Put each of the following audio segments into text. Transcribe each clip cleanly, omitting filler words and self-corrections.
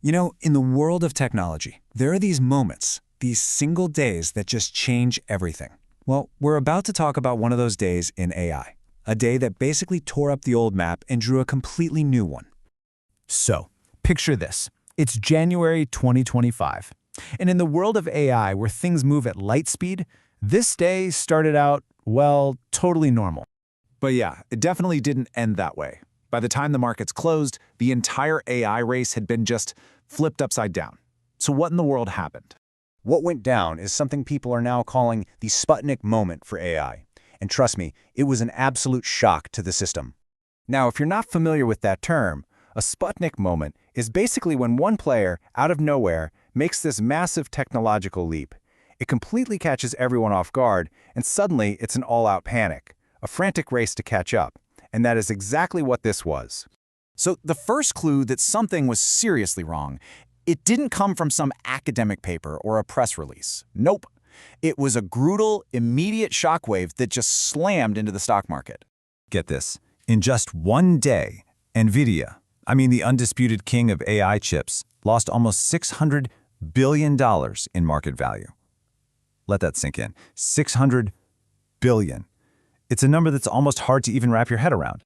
You know, in the world of technology, there are these moments, these single days that just change everything. Well, we're about to talk about one of those days in AI, a day that basically tore up the old map and drew a completely new one. So, picture this. It's January 2025. And in the world of AI, where things move at light speed, this day started out, well, totally normal. But yeah, it definitely didn't end that way. By the time the markets closed, the entire AI race had been just flipped upside down. So what in the world happened? What went down is something people are now calling the Sputnik Moment for AI. And trust me, it was an absolute shock to the system. Now, if you're not familiar with that term, a Sputnik Moment is basically when one player, out of nowhere, makes this massive technological leap. It completely catches everyone off guard, and suddenly it's an all-out panic, a frantic race to catch up. And that is exactly what this was. So the first clue that something was seriously wrong, it didn't come from some academic paper or a press release. Nope. It was a brutal, immediate shockwave that just slammed into the stock market. Get this. In just one day, Nvidia, the undisputed king of AI chips, lost almost $600 billion in market value. Let that sink in. $600 billion. It's a number that's almost hard to even wrap your head around.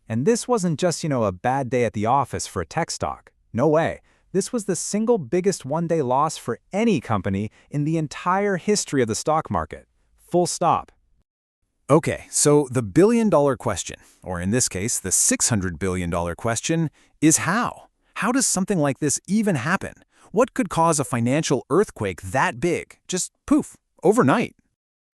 And this wasn't just, a bad day at the office for a tech stock. No way. This was the single biggest one-day loss for any company in the entire history of the stock market. Full stop. Okay, so the billion-dollar question, or in this case, the $600 billion question, is how? How does something like this even happen? What could cause a financial earthquake that big? Just poof, overnight.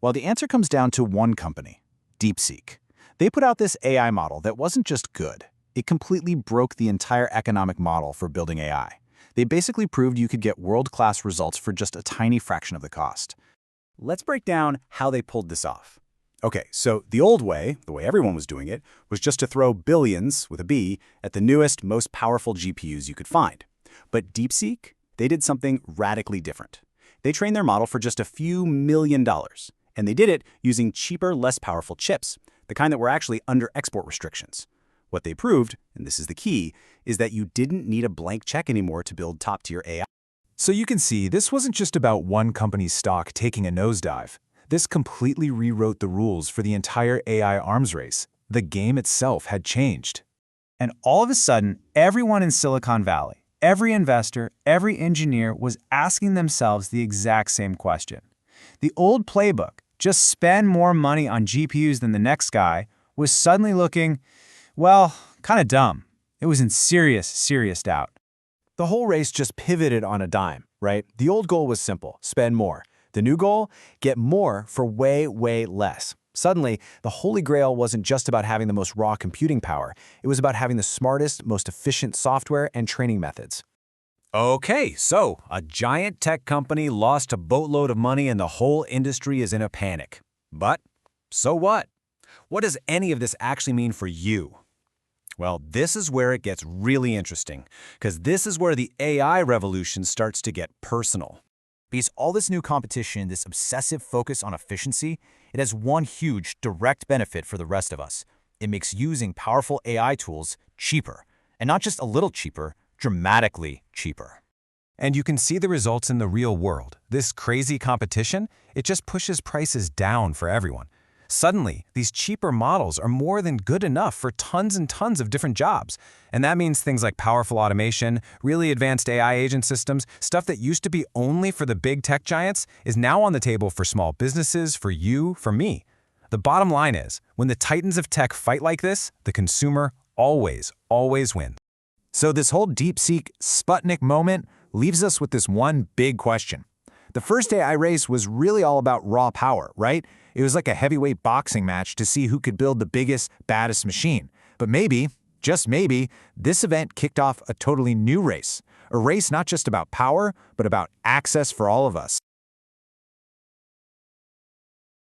Well, the answer comes down to one company, DeepSeek. They put out this AI model that wasn't just good. It completely broke the entire economic model for building AI. They basically proved you could get world-class results for just a tiny fraction of the cost. Let's break down how they pulled this off. Okay, so the old way, the way everyone was doing it, was just to throw billions, with a B, at the newest, most powerful GPUs you could find. But DeepSeek, they did something radically different. They trained their model for just a few $1 million. And they did it using cheaper, less powerful chips, the kind that were actually under export restrictions. What they proved, and this is the key, is that you didn't need a blank check anymore to build top-tier AI. So you can see, this wasn't just about one company's stock taking a nosedive. This completely rewrote the rules for the entire AI arms race. The game itself had changed. And all of a sudden, everyone in Silicon Valley, every investor, every engineer was asking themselves the exact same question. The old playbook, just spend more money on GPUs than the next guy, was suddenly looking, well, kind of dumb. It was in serious, serious doubt. The whole race just pivoted on a dime, right? The old goal was simple, spend more. The new goal, get more for way, way less. Suddenly, the holy grail wasn't just about having the most raw computing power. It was about having the smartest, most efficient software and training methods. Okay, so a giant tech company lost a boatload of money and the whole industry is in a panic. But so what? What does any of this actually mean for you? Well, this is where it gets really interesting, because this is where the AI revolution starts to get personal. Because all this new competition, this obsessive focus on efficiency, it has one huge direct benefit for the rest of us. It makes using powerful AI tools cheaper, and not just a little cheaper, dramatically cheaper. And you can see the results in the real world. This crazy competition, it just pushes prices down for everyone. Suddenly, these cheaper models are more than good enough for tons and tons of different jobs. And that means things like powerful automation, really advanced AI agent systems, stuff that used to be only for the big tech giants is now on the table for small businesses, for you, for me. The bottom line is, when the titans of tech fight like this, the consumer always wins. So this whole DeepSeek Sputnik moment leaves us with this one big question. The first AI race was really all about raw power, right? It was like a heavyweight boxing match to see who could build the biggest, baddest machine. But maybe, just maybe, this event kicked off a totally new race. A race not just about power, but about access for all of us.